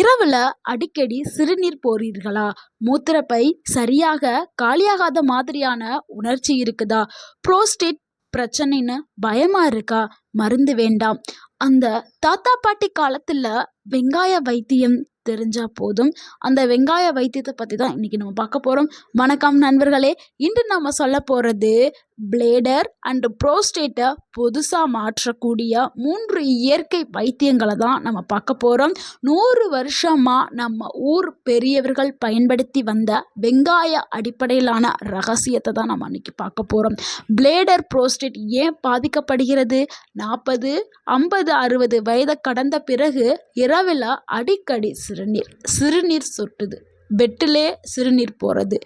இரவுல அடிக்கடி சிறுநீர் போறீர்களா? மூத்திரப்பை சரியாக காலியாகாத மாதிரியான உணர்ச்சி இருக்குதா? புரோஸ்டேட் பிரச்சனைன்னு பயமா இருக்கா? மருந்து வேண்டாம். அந்த தாத்தா பாட்டி காலத்துல வெங்காய வைத்தியம் தெரிஞ்சா போதும். அந்த வெங்காய வைத்தியத்தை பத்தி தான் இன்னைக்கு நம்ம பார்க்க போறோம். வணக்கம் நண்பர்களே. இன்று நாம சொல்ல போறது பிளேடர் அண்ட் புரோஸ்டேட்டை புதுசா மாற்றக்கூடிய 3 இயற்கை வைத்தியங்களை தான் நம்ம பார்க்க போறோம். 100 வருஷமா நம்ம ஊர் பெரியவர்கள் பயன்படுத்தி வந்த வெங்காய அடிப்படையிலான ரகசியத்தை தான் நம்ம இன்னைக்கு பார்க்க போறோம். பிளேடர் புரோஸ்டேட் ஏன் பாதிக்கப்படுகிறது? 40, 50, 60 வயதை கடந்த பிறகு இரவில் அடிக்கடி சிறுநீர் சொட்டுது, பெட்டிலே சிறுநீர் போகிறது,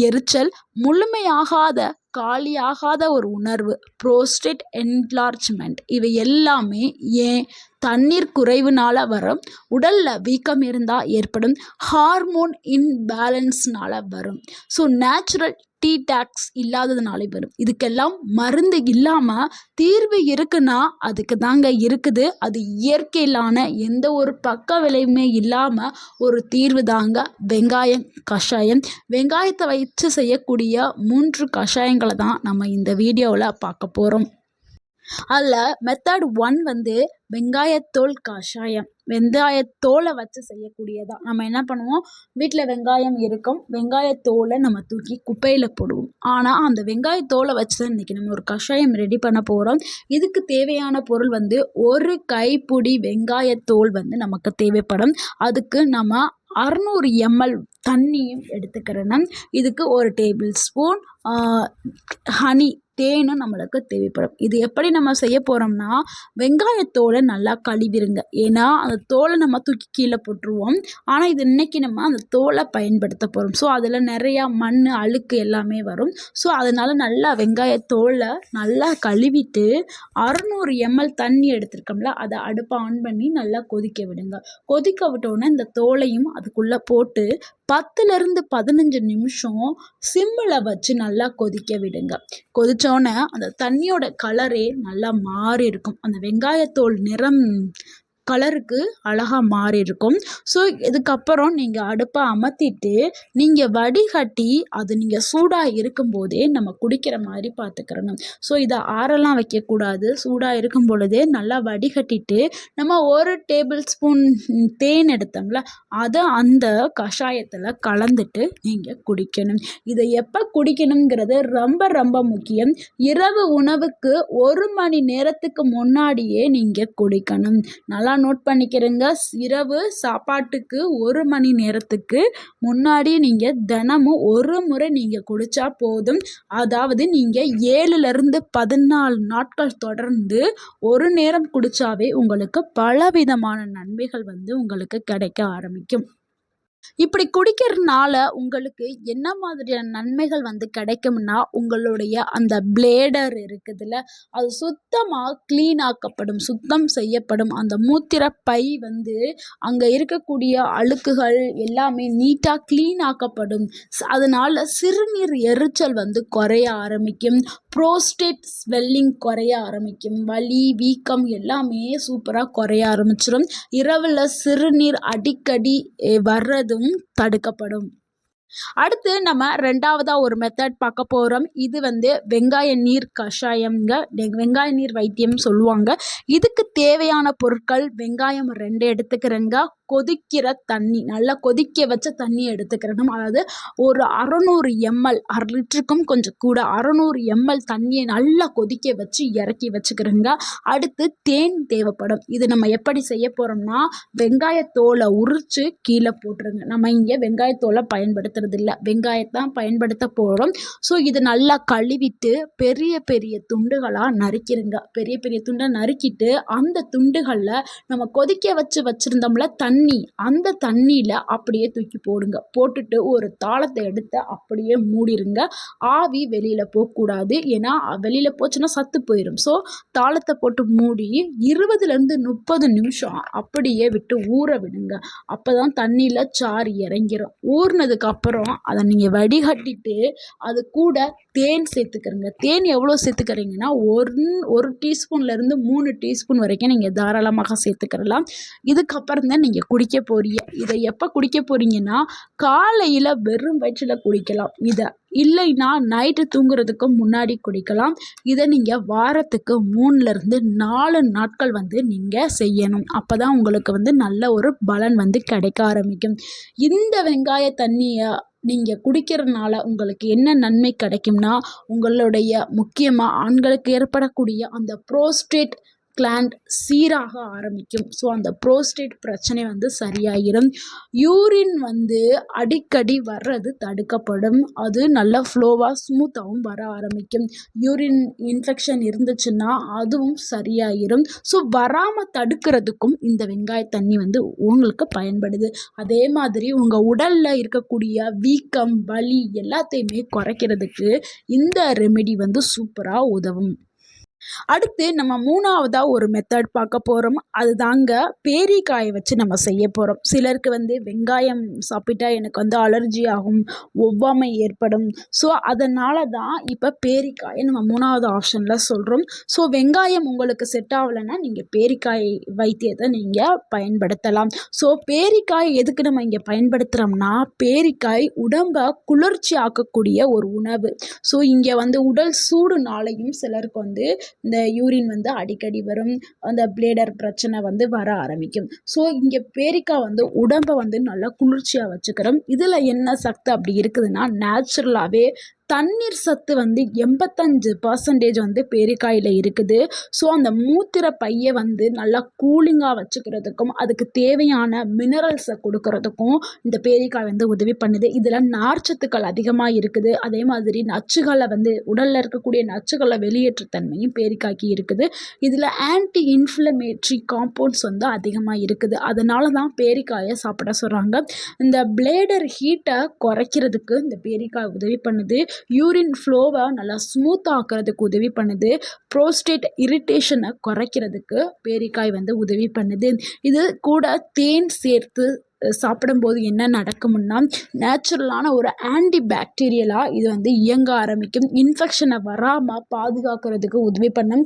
எரிச்சல், முழுமையாகாத காலியாகாத ஒரு உணர்வு, புரோஸ்டேட் என்லார்ஜ்மெண்ட், இவை எல்லாமே ஏன்? தண்ணீர் குறைவுனால வரும், உடல்ல வீக்கம் இருந்தால் ஏற்படும், ஹார்மோன் இன்பேலன்ஸ்னால வரும், ஸோ நேச்சுரல் டீடாக்ஸ் இல்லாததுனால வரும். இதுக்கெல்லாம் மருந்து இல்லாமல் தீர்வு இருக்குன்னா அதுக்கு தாங்க இருக்குது. அது இயற்கையிலான எந்த ஒரு பக்க விளைவுமே இல்லாமல் ஒரு தீர்வு தாங்க வெங்காயம் கஷாயம். வெங்காயத்தை வச்சு செய்யக்கூடிய 3 கஷாயங்களை தான் நம்ம இந்த வீடியோவில் பார்க்க போகிறோம். அதில் மெத்தட் 1 வெங்காயத்தோல் கஷாயம். வெங்காயத்தோலை வச்சு செய்யக்கூடியதான். நம்ம என்ன பண்ணுவோம், வீட்டில் வெங்காயம் இருக்கும், வெங்காயத்தோலை நம்ம தூக்கி குப்பையில் போடுவோம். ஆனால் அந்த வெங்காயத்தோலை வச்சு தான் இன்றைக்கி நம்ம ஒரு கஷாயம் ரெடி பண்ண போகிறோம். இதுக்கு தேவையான பொருள் 1 கைப்பிடி வெங்காயத்தோல் நமக்கு தேவைப்படும். அதுக்கு நம்ம 600 ml தண்ணியும் எடுத்துக்கிறேன். இதுக்கு 1 டேபிள் ஸ்பூன் ஹனி தேனும் நம்மளுக்கு தேவைப்படும். இது எப்படி நம்ம செய்ய போகிறோம்னா, வெங்காயத்தோலை நல்லா கழுவிடுங்க. ஏன்னா அந்த தோலை நம்ம தூக்கி கீழே போட்டுருவோம். ஆனால் இது இன்னைக்கு நம்ம அந்த தோலை பயன்படுத்த போகிறோம். ஸோ அதில் நிறையா மண் அழுக்கு எல்லாமே வரும். ஸோ அதனால் நல்லா வெங்காயத்தோலை நல்லா கழுவிட்டு 600 ml தண்ணி எடுத்துருக்கோம்ல, அதை அடுப்பை ஆன் பண்ணி நல்லா கொதிக்க விடுங்க. கொதிக்க விட்டோன்னே இந்த தோலையும் அதுக்குள்ளே போட்டு 10லேருந்து 15 நிமிஷம் சிம்மில் வச்சு நல்லா கொதிக்க விடுங்க. கொதிச்சோன்னே அந்த தண்ணியோட கலரே நல்லா மாறி இருக்கும். அந்த வெங்காயத்தோல் நிறம் கலருக்கு அழகாக மாறி இருக்கும். ஸோ இதுக்கப்புறம் நீங்கள் அடுப்பை அமர்த்திட்டு நீங்கள் வடிகட்டி அது நீங்கள் சூடாக இருக்கும்போதே நம்ம குடிக்கிற மாதிரி பார்த்துக்கிறணும். ஸோ இதை ஆறெல்லாம் வைக்கக்கூடாது. சூடாக இருக்கும் பொழுதே நல்லா வடிகட்டிட்டு நம்ம 1 டேபிள் ஸ்பூன் தேன் எடுத்தோம்ல, அதை அந்த கஷாயத்தில் கலந்துட்டு நீங்கள் குடிக்கணும். இதை எப்போ குடிக்கணுங்கிறது ரொம்ப ரொம்ப முக்கியம். இரவு உணவுக்கு 1 மணி நேரத்துக்கு முன்னாடியே நீங்கள் குடிக்கணும். நல்லா நோட் பண்ணிக்கிறங்க. இரவு சாப்பாட்டுக்கு 1 மணி நேரத்துக்கு முன்னாடி நீங்கள் தினமும் 1 முறை நீங்கள் குடித்தா போதும். அதாவது நீங்கள் 7லேருந்து 14 நாட்கள் தொடர்ந்து 1 நேரம் குடித்தாவே உங்களுக்கு பலவிதமான நன்மைகள் உங்களுக்கு கிடைக்க ஆரம்பிக்கும். இப்படி குடிக்கிறதுனால உங்களுக்கு என்ன மாதிரியான நன்மைகள் கிடைக்கும்னா, உங்களுடைய அந்த பிளேடர் இருக்குதுல்ல, அது சுத்தமாக க்ளீன் ஆக்கப்படும், சுத்தம் செய்யப்படும். அந்த மூத்திரப்பை அங்கே இருக்கக்கூடிய அழுக்குகள் எல்லாமே நீட்டாக க்ளீன் ஆக்கப்படும். அதனால் சிறுநீர் எரிச்சல் குறைய ஆரம்பிக்கும். புரோஸ்டேட் ஸ்வெல்லிங் குறைய ஆரம்பிக்கும். வலி வீக்கம் எல்லாமே சூப்பராக குறைய ஆரம்பிச்சிடும். இரவில் சிறுநீர் அடிக்கடி வர்றதும் தடுக்கப்படும். அடுத்து நம்ம 2வதா ஒரு மெத்தட் பார்க்க போகிறோம். இது வெங்காய நீர் கஷாயம்ங்க. வெங்காய நீர் வைத்தியம் சொல்லுவாங்க. இதுக்கு தேவையான பொருட்கள் வெங்காயம் 2 எடுத்துக்கிறேங்க. கொதிக்கிற தண்ணி, நல்லா கொதிக்க வச்ச தண்ணி எடுத்துக்கிறணும். அதாவது ஒரு 600 ml, 1/2 லிட்டருக்கும் கொஞ்சம் கூட 600 ml தண்ணியை நல்லா கொதிக்க வச்சு இறக்கி வச்சுக்கிறேங்க. அடுத்து தேன் தேவைப்படும். இது நம்ம எப்படி செய்ய போகிறோம்னா, வெங்காயத்தோலை உரித்து கீழே போட்டுருங்க. நம்ம இங்கே வெங்காயத்தோலை பயன்படுத்துறதில்ல, வெங்காயத்தான் பயன்படுத்த போகிறோம். ஸோ இது நல்லா கழுவிட்டு பெரிய பெரிய துண்டுகளாக நறுக்கிடுங்க. பெரிய பெரிய துண்டாக நறுக்கிட்டு அந்த துண்டுகளில் நம்ம கொதிக்க வச்சுருந்தோம்ல தண்ணி, அந்த தண்ணியில் அப்படியே தூக்கி போடுங்க. போட்டுட்டு ஒரு தாளத்தை எடுத்து அப்படியே மூடிடுங்க. ஆவி வெளியில் போகக்கூடாது. ஏன்னா வெளியில் போச்சுன்னா சத்து போயிடும். ஸோ தாளத்தை போட்டு மூடி 20லேருந்து 30 நிமிஷம் அப்படியே விட்டு ஊற விடுங்க. அப்போ தான் தண்ணியில் சாறு இறங்கிடும். ஊறினதுக்கு அப்புறம் அதை நீங்கள் வடிகட்டிட்டு அது கூட தேன் சேர்த்துக்கிறங்க. தேன் எவ்வளோ சேர்த்துக்கிறீங்கன்னா, 1 டீஸ்பூன்லேருந்து 3 டீஸ்பூன் வரைக்கும் நீங்கள் தாராளமாக சேர்த்துக்கிறலாம். இதுக்கப்புறம் தான் நீங்கள் குடிக்க போறீங்க. இதை எப்போ குடிக்க போறீங்கன்னா, காலையில் வெறும் வயிற்றில் குடிக்கலாம். இதை இல்லைன்னா நைட்டு தூங்குறதுக்கு முன்னாடி குடிக்கலாம். இதை நீங்கள் வாரத்துக்கு 3லேருந்து 4 நாட்கள் வந்து நீங்கள் செய்யணும். அப்போ தான் உங்களுக்கு வந்து நல்ல ஒரு பலன் வந்து கிடைக்க ஆரம்பிக்கும். இந்த வெங்காய தண்ணியை நீங்கள் குடிக்கிறதுனால உங்களுக்கு என்ன நன்மை கிடைக்கும்னா, உங்களுடைய முக்கியமாக ஆண்களுக்கு ஏற்படக்கூடிய அந்த புரோஸ்டேட் கிளாண்ட் சீராக ஆரம்பிக்கும். ஸோ அந்த புரோஸ்டேட் பிரச்சனை வந்து சரியாயிரும். யூரின் வந்து அடிக்கடி வர்றது தடுக்கப்படும். அது நல்லா ஃப்ளோவாக ஸ்மூத்தாகவும் வர ஆரம்பிக்கும். யூரின் இன்ஃபெக்ஷன் இருந்துச்சுன்னா அதுவும் சரியாயிரும். ஸோ வராமல் தடுக்கிறதுக்கும் இந்த வெங்காய தண்ணி வந்து உங்களுக்கு பயன்படுது. அதே மாதிரி உங்கள் உடலில் இருக்கக்கூடிய வீக்கம், வலி எல்லாத்தையுமே குறைக்கிறதுக்கு இந்த ரெமெடி வந்து சூப்பராக உதவும். அடுத்து நம்ம 3வதா ஒரு மெத்தட் பார்க்க போகிறோம். அது தாங்க பேரிக்காயை வச்சு நம்ம செய்ய போகிறோம். சிலருக்கு வந்து வெங்காயம் சாப்பிட்டா எனக்கு வந்து அலர்ஜி ஆகும், ஒவ்வாமை ஏற்படும். ஸோ அதனால தான் இப்போ பேரிக்காயை நம்ம 3வது ஆப்ஷனில் சொல்கிறோம். ஸோ வெங்காயம் உங்களுக்கு செட் ஆகலைன்னா நீங்கள் பேரிக்காய் வைத்தியத்தை நீங்கள் பயன்படுத்தலாம். ஸோ பேரிக்காய் எதுக்கு நம்ம இங்கே பயன்படுத்துகிறோம்னா, பேரிக்காய் உடம்பை குளிர்ச்சி ஆக்கக்கூடிய ஒரு உணவு. ஸோ இங்கே வந்து உடல் சூடுனாலையும் சிலருக்கு வந்து இந்த யூரின் வந்து அடிக்கடி வரும், அந்த பிளேடர் பிரச்சனை வந்து வர ஆரம்பிக்கும். ஸோ இங்கே பேரிக்காய் வந்து உடம்பை வந்து நல்லா குளிர்ச்சியாக வச்சுக்கிறோம். இதில் என்ன சத்து அப்படி இருக்குதுன்னா, நேச்சுரலாகவே தண்ணீர் சத்து வந்து 85% வந்து பேரிக்காயில் இருக்குது. ஸோ அந்த மூத்திர பையை வந்து நல்லா கூலிங்காக வச்சுக்கிறதுக்கும் அதுக்கு தேவையான மினரல்ஸை கொடுக்கறதுக்கும் இந்த பேரிக்காய் வந்து உதவி பண்ணுது. இதில் நார்ச்சத்துக்கள் அதிகமாக இருக்குது. அதே மாதிரி நச்சுகளை வந்து உடலில் இருக்கக்கூடிய நச்சுகளை வெளியேற்றத்தன்மையும் பேரிக்காய்க்கு இருக்குது. இதில் ஆன்டி இன்ஃப்ளமேட்ரி காம்பவுண்ட்ஸ் வந்து அதிகமாக இருக்குது. அதனால தான் பேரிக்காயை சாப்பிட சொல்கிறாங்க. இந்த பிளேடர் ஹீட்டை குறைக்கிறதுக்கு இந்த பேரிக்காய் உதவி பண்ணுது. யூரின் ஃப்ளோவை நல்லா ஸ்மூத் ஆக்கிறதுக்கு உதவி பண்ணுது. புரோஸ்டேட் இரிட்டேஷனை குறைக்கிறதுக்கு பேரிக்காய் வந்து உதவி பண்ணுது. இது கூட தேன் சேர்த்து சாப்பிடும்போது என்ன நடக்கும்னா, நேச்சுரலான ஒரு ஆன்டி பாக்டீரியலாக இது வந்து இயங்க ஆரம்பிக்கும். இன்ஃபெக்ஷனை வராமல் பாதுகாக்கிறதுக்கு உதவி பண்ணும்.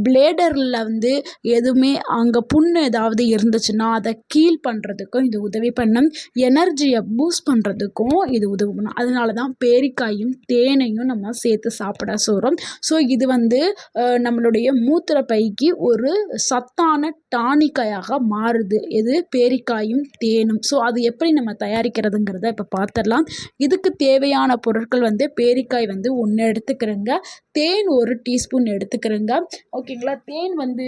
பிளேடரில் வந்து எதுவுமே அங்கே புண்ணு ஏதாவது இருந்துச்சுன்னா அதை கீல் பண்ணுறதுக்கும் இது உதவி பண்ணும். எனர்ஜியை பூஸ்ட் பண்ணுறதுக்கும் இது உதவி பண்ணும். அதனால தான் பேரிக்காயும் தேனையும் நம்ம சேர்த்து சாப்பிட சொல்கிறோம். ஸோ இது வந்து நம்மளுடைய மூத்திர பைக்கு ஒரு சத்தான டானிக்காயாக மாறுது. இது பேரிக்காயும் தேனும். ஸோ அது எப்படி நம்ம தயாரிக்கிறதுங்கிறத இப்போ பார்த்துடலாம். இதுக்கு தேவையான பொருட்கள் வந்து பேரிக்காய் வந்து 1 எடுத்துக்கிறேங்க, தேன் 1 டீஸ்பூன் எடுத்துக்கிறேங்க. ஓகேங்களா. தேன் வந்து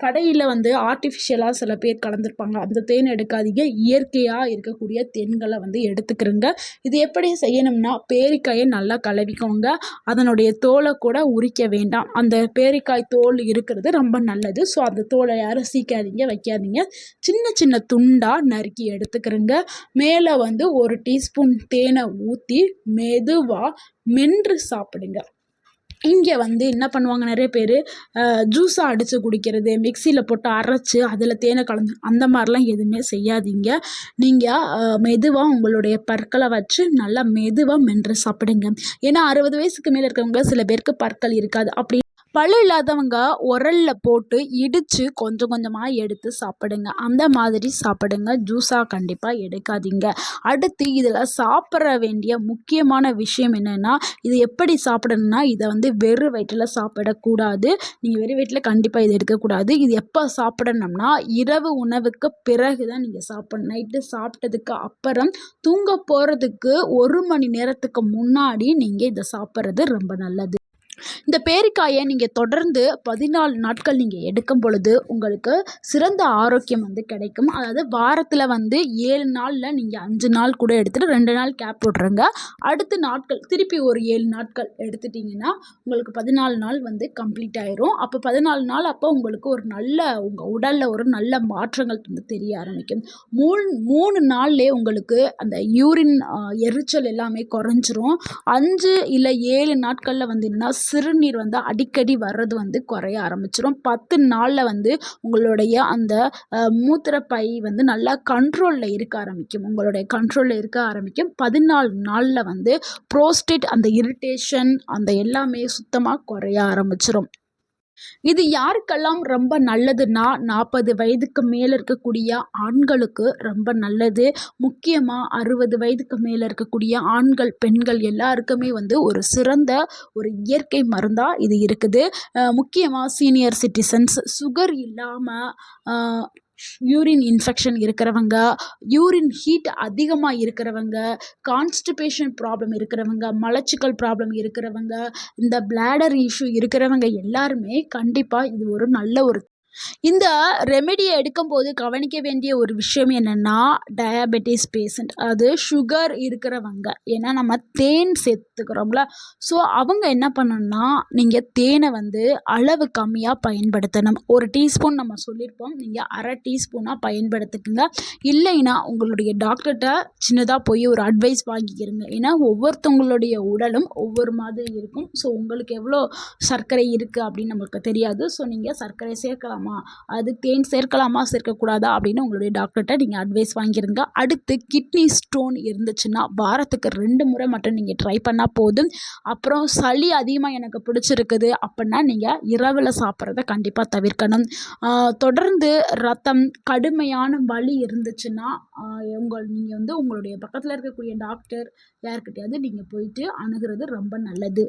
கடையில் வந்து ஆர்டிஃபிஷியலாக சில பேர் கலந்துருப்பாங்க. அந்த தேன் எடுக்காதீங்க, இயற்கையாக இருக்கக்கூடிய தேன்களை வந்து எடுத்துக்கிறேங்க. இது எப்படி செய்யணும்னா, பேரிக்காயை நல்லா கழுவிக்கோங்க. அதனுடைய தோலை கூட உரிக்க வேண்டாம். அந்த பேரிக்காய் தோல் இருக்கிறது ரொம்ப நல்லது. ஸோ அந்த தோலை யாரும் சீக்காதீங்க, வைக்காதீங்க. சின்ன சின்ன துண்டாக நறுக்கி எடுத்துக்கிறேங்க. மேலே வந்து 1 டீஸ்பூன் தேனை ஊற்றி மெதுவாக மென்று சாப்பிடுங்க. இங்கே வந்து என்ன பண்ணுவாங்க, நிறைய பேர் ஜூஸாக அடித்து குடிக்கிறது, மிக்சியில் போட்டு அரைச்சி அதில் தேனை கலந்து, அந்த மாதிரிலாம் எதுவுமே செய்யாதீங்க. நீங்கள் மெதுவாக உங்களுடைய பற்களை வச்சு நல்லா மெதுவாக மென்று சாப்பிடுங்க. ஏன்னா 60 வயசுக்கு மேலே இருக்கிறவங்க சில பேருக்கு பற்கள் இருக்காது. அப்படி பல்லு இல்லாதவங்க உரலில் போட்டு இடித்து கொஞ்சம் கொஞ்சமாக எடுத்து சாப்பிடுங்க. அந்த மாதிரி சாப்பிடுங்க, ஜூஸாக கண்டிப்பாக எடுக்காதீங்க. அடுத்து இதில் சாப்பிட வேண்டிய முக்கியமான விஷயம் என்னென்னா, இது எப்படி சாப்பிடணும்னா, இதை வந்து வெறும் வயிற்றில் சாப்பிடக்கூடாது. நீங்கள் வெறும் வயிற்றில் கண்டிப்பாக இதை எடுக்கக்கூடாது. இது எப்போ சாப்பிடணும்னா, இரவு உணவுக்கு பிறகு தான் நீங்கள் சாப்பிடணும். நைட்டு சாப்பிட்டதுக்கு அப்புறம் தூங்க போகிறதுக்கு 1 மணி நேரத்துக்கு முன்னாடி நீங்கள் இதை சாப்பிட்றது ரொம்ப நல்லது. இந்த பேரிக்காயை நீங்கள் தொடர்ந்து 14 நாட்கள் நீங்கள் எடுக்கும் பொழுது உங்களுக்கு சிறந்த ஆரோக்கியம் வந்து கிடைக்கும். அதாவது வாரத்தில் வந்து 7 நாளில் நீங்கள் 5 நாள் கூட எடுத்துகிட்டு 2 நாள் கேப் போட்டுருங்க. அடுத்த நாட்கள் திருப்பி ஒரு 7 நாட்கள் எடுத்துட்டிங்கன்னா உங்களுக்கு 14 நாள் வந்து கம்ப்ளீட் ஆயிரும். அப்போ 14 நாள் அப்போ உங்களுக்கு ஒரு நல்ல உங்கள் உடலில் ஒரு நல்ல மாற்றங்கள் வந்து தெரிய ஆரம்பிக்கும். 3 நாள்லேயே உங்களுக்கு அந்த யூரின் எரிச்சல் எல்லாமே குறைஞ்சிரும். 5 இல்லை 7 நாட்களில் வந்து என்ன சிறுநீர் வந்து அடிக்கடி வர்றது வந்து குறைய ஆரம்பிச்சிடும். 10 நாளில் வந்து உங்களுடைய அந்த மூத்திரப்பை வந்து நல்லா கண்ட்ரோலில் இருக்க ஆரம்பிக்கும். உங்களுடைய கண்ட்ரோலில் இருக்க ஆரம்பிக்கும். 14 நாளில் வந்து புரோஸ்டேட் அந்த இரிட்டேஷன் அந்த எல்லாமே சுத்தமாக குறைய ஆரம்பிச்சிடும். இது யாருக்கெல்லாம் ரொம்ப நல்லதுன்னா 40 வயதுக்கு மேலே இருக்கக்கூடிய ஆண்களுக்கு ரொம்ப நல்லது. முக்கியமாக 60 வயதுக்கு மேலே இருக்கக்கூடிய ஆண்கள், பெண்கள் எல்லாருக்குமே வந்து ஒரு சிறந்த ஒரு இயற்கை மருந்தாக இது இருக்குது. முக்கியமாக சீனியர் சிட்டிசன்ஸ், சுகர் இல்லாமல் யூரின் இன்ஃபெக்ஷன் இருக்கிறவங்க, யூரின் ஹீட் அதிகமாக இருக்கிறவங்க, கான்ஸ்டிபேஷன் ப்ராப்ளம் இருக்கிறவங்க, மலச்சிக்கல் ப்ராப்ளம் இருக்கிறவங்க, இந்த பிளாடர் இஷ்யூ இருக்கிறவங்க எல்லாருமே கண்டிப்பாக இது ஒரு நல்ல ஒரு இந்த ரெமெடியை எடுக்கும்போது கவனிக்க வேண்டிய ஒரு விஷயம் என்னென்னா, டயபெட்டிஸ் பேஷண்ட், அது சுகர் இருக்கிறவங்க. ஏன்னா நம்ம தேன் சேர்த்துக்கிறோம்ல, ஸோ அவங்க என்ன பண்ணணும்னா, நீங்கள் தேனை வந்து அளவு கம்மியாக பயன்படுத்தணும். ஒரு டீஸ்பூன் நம்ம சொல்லியிருப்போம், நீங்கள் அரை டீஸ்பூனாக பயன்படுத்திக்கோங்க. இல்லைன்னா உங்களுடைய டாக்டர்கிட்ட சின்னதாக போய் ஒரு அட்வைஸ் வாங்கிக்கிறங்க. ஏன்னா ஒவ்வொருத்தவங்களுடைய உடலும் ஒவ்வொரு மாதிரி இருக்கும். ஸோ உங்களுக்கு எவ்வளோ சர்க்கரை இருக்குது அப்படின்னு நமக்கு தெரியாது. ஸோ நீங்கள் சர்க்கரை சேர்க்கலாம், அது தேன் சேர்க்கலாமா சேர்க்கக்கூடாதா அப்படின்னு உங்களுடைய டாக்டர்கிட்ட நீங்கள் அட்வைஸ் வாங்கிருங்க. அடுத்து கிட்னி ஸ்டோன் இருந்துச்சுன்னா வாரத்துக்கு 2 முறை மட்டும் நீங்கள் ட்ரை பண்ணால் போதும். அப்புறம் சளி அதிகமாக எனக்கு பிடிச்சிருக்குது அப்படின்னா நீங்கள் இரவில் சாப்பிட்றத கண்டிப்பாக தவிர்க்கணும். தொடர்ந்து ரத்தம், கடுமையான வலி இருந்துச்சுன்னா நீங்கள் வந்து உங்களுடைய பக்கத்தில் இருக்கக்கூடிய டாக்டர் யார்கிட்டயாவது நீங்கள் போயிட்டு அணுகிறது ரொம்ப நல்லது.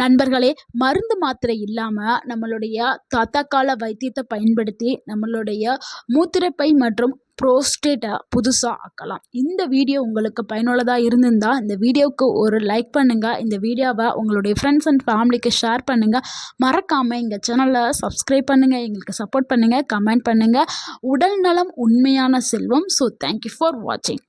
நண்பர்களே, மருந்து மாத்திரை இல்லாமல் நம்மளுடைய தாத்தா கால வைத்தியத்தை பயன்படுத்தி நம்மளுடைய மூத்திரப்பை மற்றும் புரோஸ்டேட்டை புதுசாக ஆக்கலாம். இந்த வீடியோ உங்களுக்கு பயனுள்ளதாக இருந்திருந்தால் இந்த வீடியோவுக்கு ஒரு லைக் பண்ணுங்கள். இந்த வீடியோவை உங்களுடைய ஃப்ரெண்ட்ஸ் அண்ட் ஃபேமிலிக்கு ஷேர் பண்ணுங்கள். மறக்காமல் எங்கள் சேனலை சப்ஸ்கிரைப் பண்ணுங்கள், எங்களுக்கு சப்போர்ட் பண்ணுங்கள், கமெண்ட் பண்ணுங்கள். உடல் நலம் உண்மையான செல்வம். ஸோ தேங்க்யூ ஃபார் வாட்சிங்.